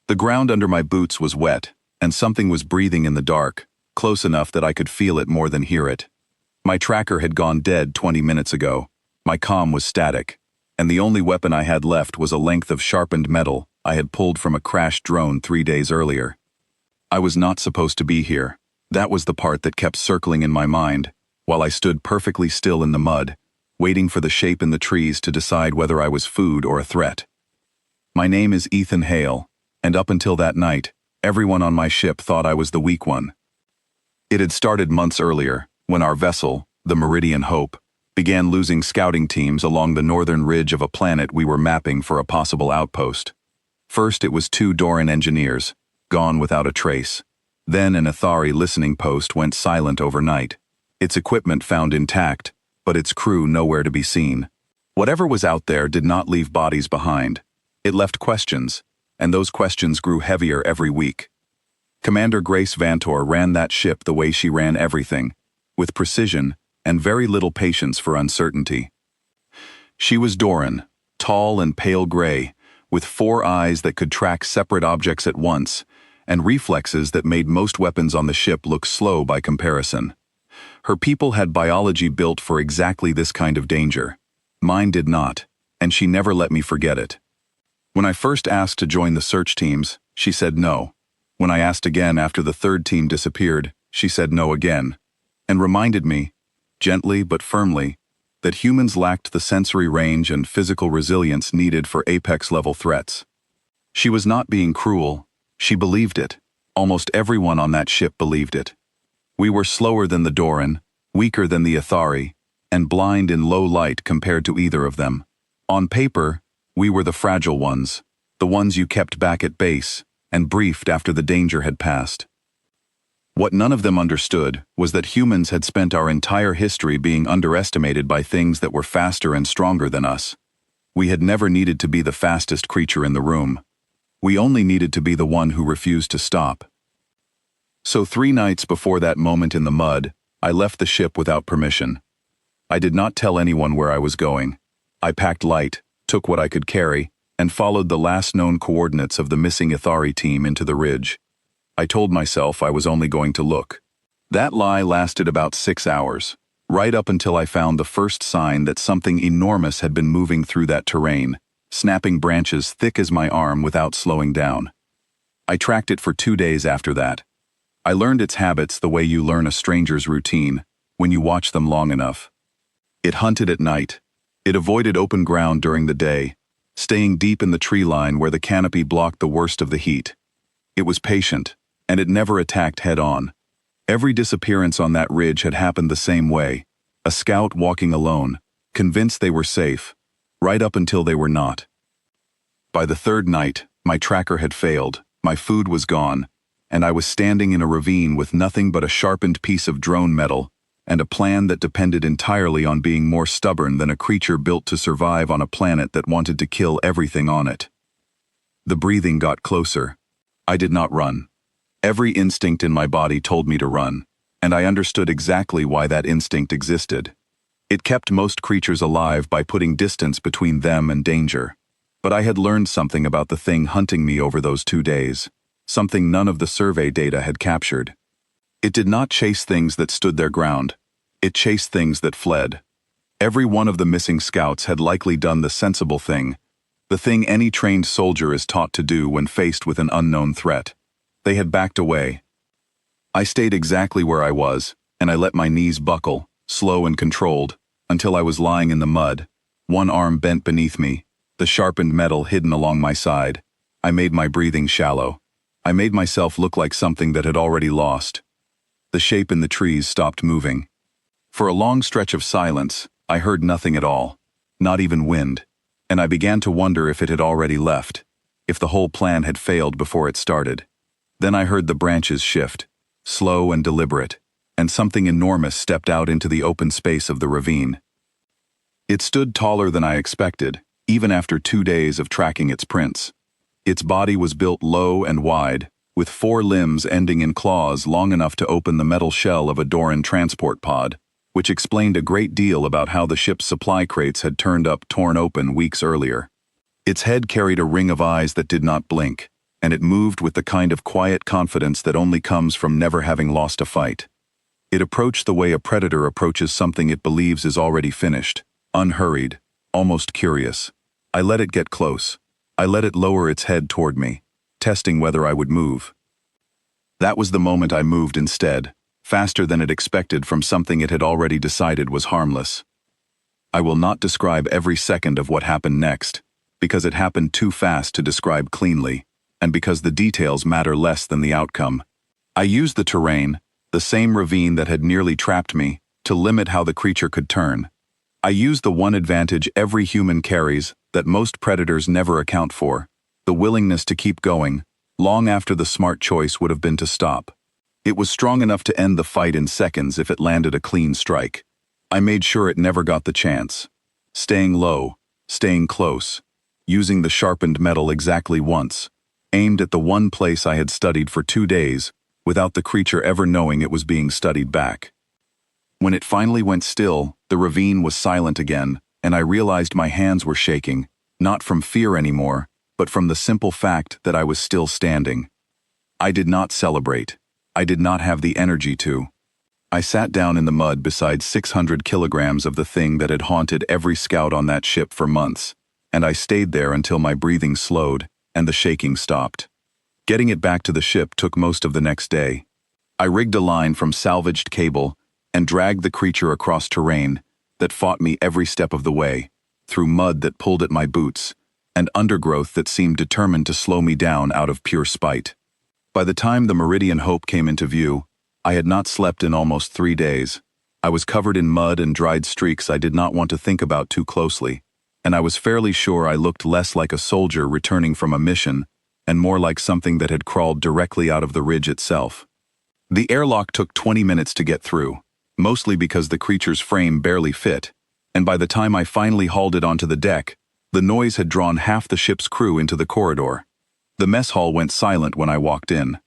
The ground under my boots was wet, and something was breathing in the dark, close enough that I could feel it more than hear it. My tracker had gone dead 20 minutes ago. My comm was static, and the only weapon I had left was a length of sharpened metal I had pulled from a crashed drone 3 days earlier. I was not supposed to be here. That was the part that kept circling in my mind, while I stood perfectly still in the mud, waiting for the shape in the trees to decide whether I was food or a threat. My name is Ethan Hale, and up until that night, everyone on my ship thought I was the weak one. It had started months earlier, when our vessel, the Meridian Hope, began losing scouting teams along the northern ridge of a planet we were mapping for a possible outpost. First it was 2 Doran engineers, gone without a trace. Then an Athari listening post went silent overnight, its equipment found intact, but its crew nowhere to be seen. Whatever was out there did not leave bodies behind. It left questions, and those questions grew heavier every week. Commander Grace Vantor ran that ship the way she ran everything, with precision and very little patience for uncertainty. She was Doran, tall and pale gray, with 4 eyes that could track separate objects at once, and reflexes that made most weapons on the ship look slow by comparison. Her people had biology built for exactly this kind of danger. Mine did not, and she never let me forget it. When I first asked to join the search teams, she said no. When I asked again after the 3rd team disappeared, she said no again, and reminded me, gently but firmly, that humans lacked the sensory range and physical resilience needed for apex-level threats. She was not being cruel. She believed it. Almost everyone on that ship believed it. We were slower than the Doran, weaker than the Athari, and blind in low light compared to either of them. On paper, we were the fragile ones, the ones you kept back at base and briefed after the danger had passed. What none of them understood was that humans had spent our entire history being underestimated by things that were faster and stronger than us. We had never needed to be the fastest creature in the room. We only needed to be the one who refused to stop. So 3 nights before that moment in the mud, I left the ship without permission. I did not tell anyone where I was going. I packed light, took what I could carry, and followed the last known coordinates of the missing Athari team into the ridge. I told myself I was only going to look. That lie lasted about 6 hours, right up until I found the first sign that something enormous had been moving through that terrain, snapping branches thick as my arm without slowing down. I tracked it for 2 days after that. I learned its habits the way you learn a stranger's routine, when you watch them long enough. It hunted at night. It avoided open ground during the day, staying deep in the tree line where the canopy blocked the worst of the heat. It was patient, and it never attacked head-on. Every disappearance on that ridge had happened the same way, a scout walking alone, convinced they were safe, right up until they were not. By the 3rd night, my tracker had failed, my food was gone, and I was standing in a ravine with nothing but a sharpened piece of drone metal and a plan that depended entirely on being more stubborn than a creature built to survive on a planet that wanted to kill everything on it. The breathing got closer. I did not run. Every instinct in my body told me to run, and I understood exactly why that instinct existed. It kept most creatures alive by putting distance between them and danger. But I had learned something about the thing hunting me over those 2 days, something none of the survey data had captured. It did not chase things that stood their ground. It chased things that fled. Every one of the missing scouts had likely done the sensible thing, the thing any trained soldier is taught to do when faced with an unknown threat. They had backed away. I stayed exactly where I was, and I let my knees buckle, slow and controlled, until I was lying in the mud, one arm bent beneath me, the sharpened metal hidden along my side. I made my breathing shallow. I made myself look like something that had already lost. The shape in the trees stopped moving. For a long stretch of silence, I heard nothing at all, not even wind, and I began to wonder if it had already left, if the whole plan had failed before it started. Then I heard the branches shift, slow and deliberate, and something enormous stepped out into the open space of the ravine. It stood taller than I expected, even after 2 days of tracking its prints. Its body was built low and wide, with 4 limbs ending in claws long enough to open the metal shell of a Doran transport pod, which explained a great deal about how the ship's supply crates had turned up torn open weeks earlier. Its head carried a ring of eyes that did not blink, and it moved with the kind of quiet confidence that only comes from never having lost a fight. It approached the way a predator approaches something it believes is already finished, unhurried, almost curious. I let it get close. I let it lower its head toward me, testing whether I would move. That was the moment I moved instead, faster than it expected from something it had already decided was harmless. I will not describe every second of what happened next, because it happened too fast to describe cleanly, and because the details matter less than the outcome. I used the terrain, the same ravine that had nearly trapped me, to limit how the creature could turn. I used the one advantage every human carries that most predators never account for, the willingness to keep going, long after the smart choice would have been to stop. It was strong enough to end the fight in seconds if it landed a clean strike. I made sure it never got the chance. Staying low, staying close, using the sharpened metal exactly once, aimed at the one place I had studied for 2 days, without the creature ever knowing it was being studied back. When it finally went still, the ravine was silent again, and I realized my hands were shaking, not from fear anymore, but from the simple fact that I was still standing. I did not celebrate. I did not have the energy to. I sat down in the mud beside 600 kilograms of the thing that had haunted every scout on that ship for months, and I stayed there until my breathing slowed and the shaking stopped. Getting it back to the ship took most of the next day. I rigged a line from salvaged cable and dragged the creature across terrain that fought me every step of the way, through mud that pulled at my boots, and undergrowth that seemed determined to slow me down out of pure spite. By the time the Meridian Hope came into view, I had not slept in almost 3 days. I was covered in mud and dried streaks I did not want to think about too closely, and I was fairly sure I looked less like a soldier returning from a mission and more like something that had crawled directly out of the ridge itself. The airlock took 20 minutes to get through, mostly because the creature's frame barely fit, and by the time I finally hauled it onto the deck, the noise had drawn half the ship's crew into the corridor. The mess hall went silent when I walked in.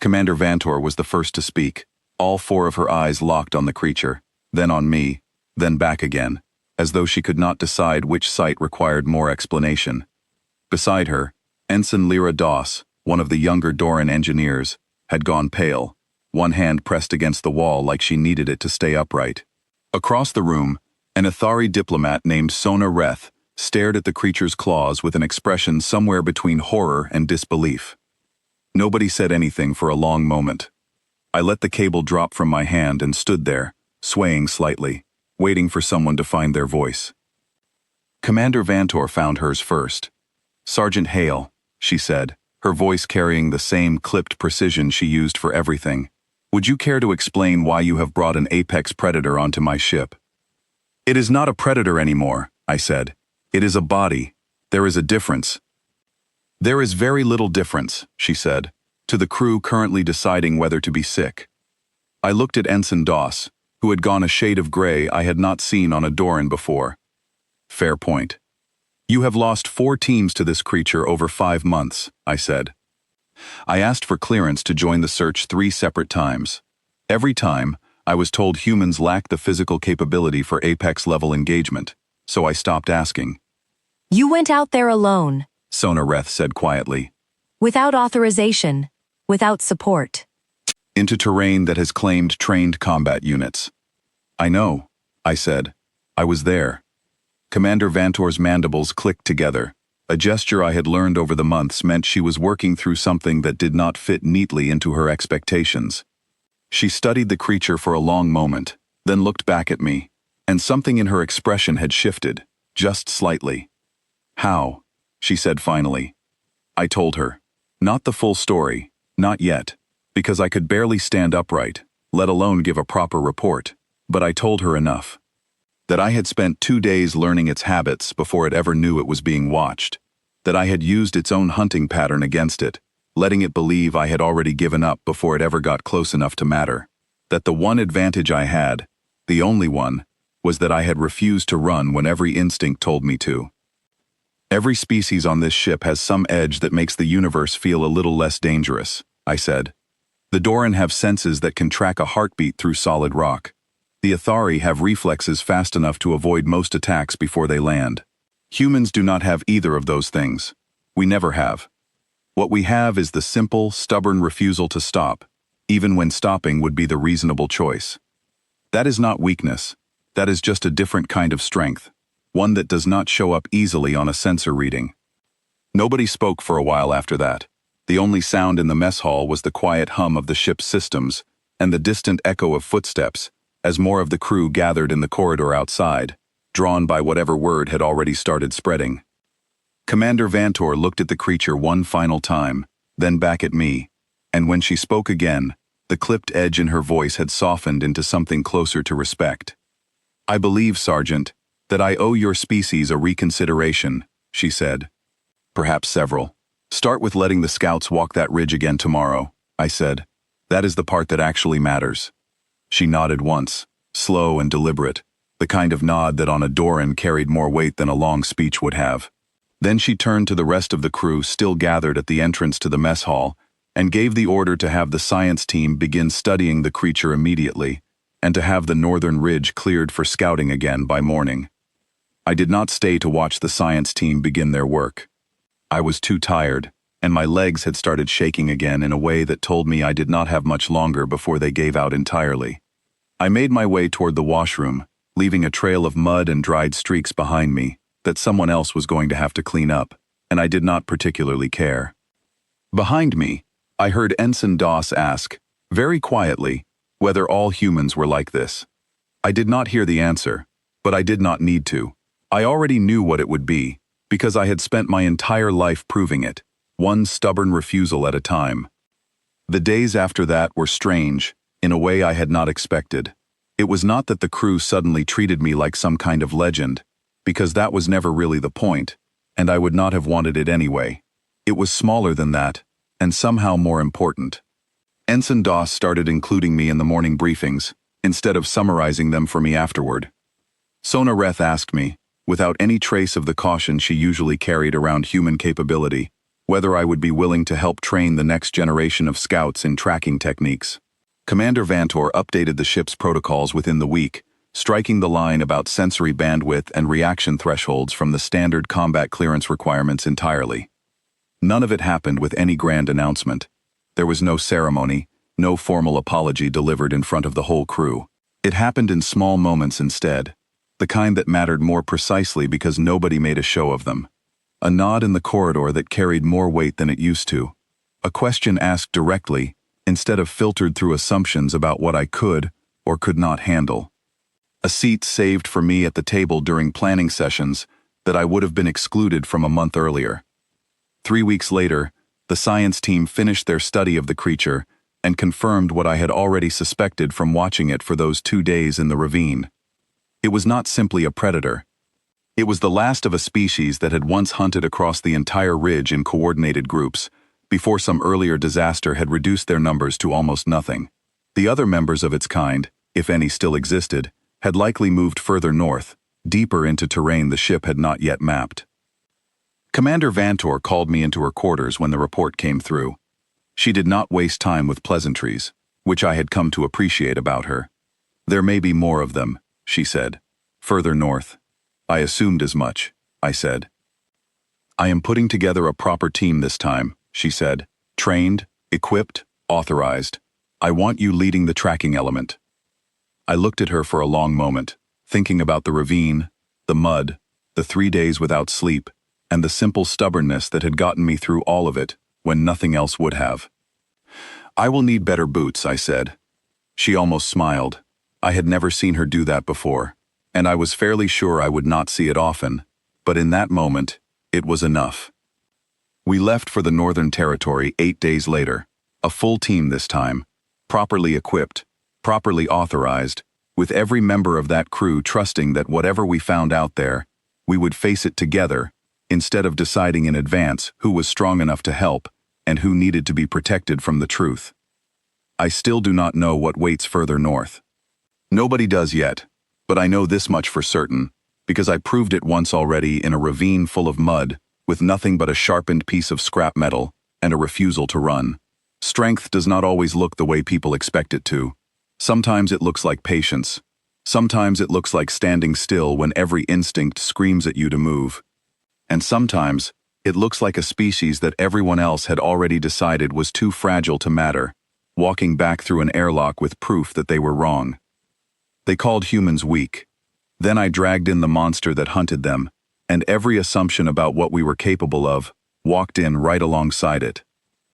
Commander Vantor was the first to speak, all 4 of her eyes locked on the creature, then on me, then back again, as though she could not decide which sight required more explanation. Beside her, Ensign Lyra Doss, one of the younger Doran engineers, had gone pale, one hand pressed against the wall like she needed it to stay upright. Across the room, an Athari diplomat named Sona Reth stared at the creature's claws with an expression somewhere between horror and disbelief. Nobody said anything for a long moment. I let the cable drop from my hand and stood there, swaying slightly, waiting for someone to find their voice. Commander Vantor found hers first. "Sergeant Hale," she said, her voice carrying the same clipped precision she used for everything. "Would you care to explain why you have brought an apex predator onto my ship?" "It is not a predator anymore," I said. "It is a body. There is a difference." "There is very little difference," she said, to the crew currently deciding whether to be sick. I looked at Ensign Doss, who had gone a shade of gray I had not seen on a Doran before. "Fair point. You have lost 4 teams to this creature over 5 months," I said. I asked for clearance to join the search 3 separate times. Every time, I was told humans lack the physical capability for apex-level engagement, so I stopped asking. "You went out there alone," Sona Reth said quietly. "without authorization, without support." "Into terrain that has claimed trained combat units." "I know," I said. "I was there." Commander Vantor's mandibles clicked together. A gesture I had learned over the months meant she was working through something that did not fit neatly into her expectations. She studied the creature for a long moment, then looked back at me, and something in her expression had shifted, just slightly. "How?" she said finally. I told her. Not the full story, not yet, because I could barely stand upright, let alone give a proper report, but I told her enough. That I had spent 2 days learning its habits before it ever knew it was being watched. That I had used its own hunting pattern against it, letting it believe I had already given up before it ever got close enough to matter. That the one advantage I had, the only one, was that I had refused to run when every instinct told me to. "Every species on this ship has some edge that makes the universe feel a little less dangerous," I said. "The Doran have senses that can track a heartbeat through solid rock. The Athari have reflexes fast enough to avoid most attacks before they land. Humans do not have either of those things. We never have. What we have is the simple, stubborn refusal to stop, even when stopping would be the reasonable choice. That is not weakness. That is just a different kind of strength, one that does not show up easily on a sensor reading. Nobody spoke for a while after that. The only sound in the mess hall was the quiet hum of the ship's systems and the distant echo of footsteps as more of the crew gathered in the corridor outside, drawn by whatever word had already started spreading. Commander Vantor looked at the creature one final time, then back at me, and when she spoke again, the clipped edge in her voice had softened into something closer to respect. "I believe, Sergeant, that I owe your species a reconsideration," she said. "Perhaps several. Start with letting the scouts walk that ridge again tomorrow," I said. "That is the part that actually matters." She nodded once, slow and deliberate, the kind of nod that on a Doran carried more weight than a long speech would have. Then she turned to the rest of the crew still gathered at the entrance to the mess hall and gave the order to have the science team begin studying the creature immediately and to have the northern ridge cleared for scouting again by morning. I did not stay to watch the science team begin their work. I was too tired, and my legs had started shaking again in a way that told me I did not have much longer before they gave out entirely. I made my way toward the washroom, leaving a trail of mud and dried streaks behind me that someone else was going to have to clean up, and I did not particularly care. Behind me, I heard Ensign Doss ask, very quietly, whether all humans were like this. I did not hear the answer, but I did not need to. I already knew what it would be, because I had spent my entire life proving it, one stubborn refusal at a time. The days after that were strange, in a way I had not expected. It was not that the crew suddenly treated me like some kind of legend, because that was never really the point, and I would not have wanted it anyway. It was smaller than that, and somehow more important. Ensign Doss started including me in the morning briefings, instead of summarizing them for me afterward. Sona Reth asked me, without any trace of the caution she usually carried around human capability, whether I would be willing to help train the next generation of scouts in tracking techniques. Commander Vantor updated the ship's protocols within the week, striking the line about sensory bandwidth and reaction thresholds from the standard combat clearance requirements entirely. None of it happened with any grand announcement. There was no ceremony, no formal apology delivered in front of the whole crew. It happened in small moments instead, the kind that mattered more precisely because nobody made a show of them. A nod in the corridor that carried more weight than it used to. A question asked directly, instead of filtered through assumptions about what I could or could not handle. A seat saved for me at the table during planning sessions that I would have been excluded from a month earlier. 3 weeks later, the science team finished their study of the creature and confirmed what I had already suspected from watching it for those 2 days in the ravine. It was not simply a predator. It was the last of a species that had once hunted across the entire ridge in coordinated groups, before some earlier disaster had reduced their numbers to almost nothing. The other members of its kind, if any still existed, had likely moved further north, deeper into terrain the ship had not yet mapped. Commander Vantor called me into her quarters when the report came through. She did not waste time with pleasantries, which I had come to appreciate about her. "There may be more of them," she said. "Further north." "I assumed as much," I said. "I am putting together a proper team this time," she said. "Trained, equipped, authorized. I want you leading the tracking element." I looked at her for a long moment, thinking about the ravine, the mud, the 3 days without sleep, and the simple stubbornness that had gotten me through all of it when nothing else would have. "I will need better boots," I said. She almost smiled. I had never seen her do that before, and I was fairly sure I would not see it often, but in that moment, it was enough. We left for the Northern Territory 8 days later, a full team this time, properly equipped, properly authorized, with every member of that crew trusting that whatever we found out there, we would face it together, instead of deciding in advance who was strong enough to help and who needed to be protected from the truth. I still do not know what waits further north. Nobody does yet, but I know this much for certain, because I proved it once already in a ravine full of mud, with nothing but a sharpened piece of scrap metal and a refusal to run. Strength does not always look the way people expect it to. Sometimes it looks like patience. Sometimes it looks like standing still when every instinct screams at you to move. And sometimes It looks like a species that everyone else had already decided was too fragile to matter, walking back through an airlock with proof that they were wrong. They called humans weak. Then I dragged in the monster that hunted them, and every assumption about what we were capable of walked in right alongside it.